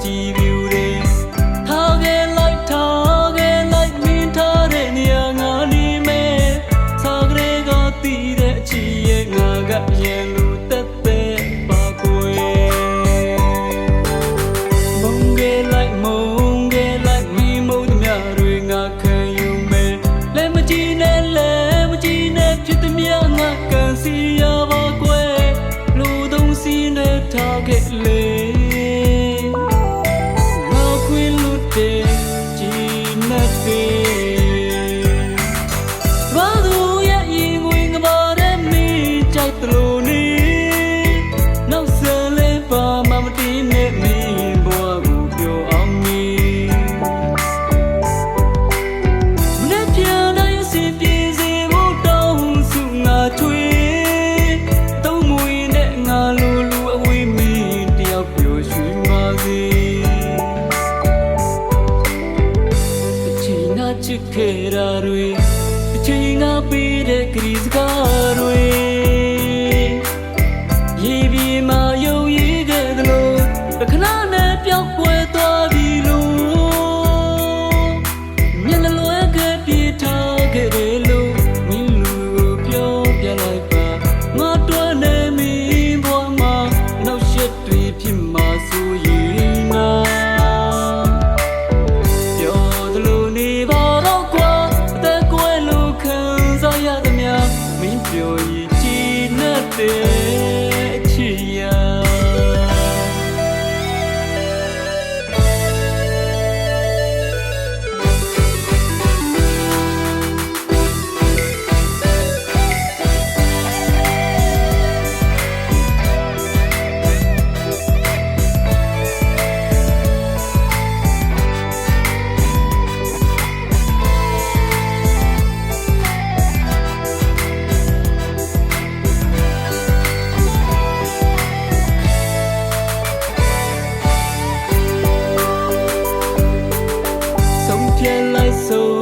ကြည်ပြူတယ်ထားခဲ့လိုက်မင်းထားတဲ့နေရာငါနေမယ်စားကလေးကတည်တဲ့အချီရဲ့ငါကရင်လို့တက်တဲ့ပါကွယ်မုန်းခဲ့လိုက်မီးမုန်းသမျှတွေငါခံယူမယ်လဲမကြည့်နဲ့ဖြစ်သမျှငါကန်စီရပါကွယ်လူသုံးစီနဲ့ထားခဲ့လေချစ်ခဲ့တာတွေအချိန်ကပေးတဲ့ကလေးစကားတွေရေပြေမှာယုံရည်ခဲ့သလိုတစ်ခဏနဲ့ပျောက်ကွယ်သွားပြီလို့မျက်နှာလွှဲခဲ့ပြေးထားခဲ့တယ်လို့မင်းလူကိုပြောပြလိုက်ပါငါတွေ့နေမင်းဘဝမှာနောက်ရှက်တွေဖြစ်မှာဆိုရင်နာပြောရည်ကြည်နေတဲ့ချစ်ရso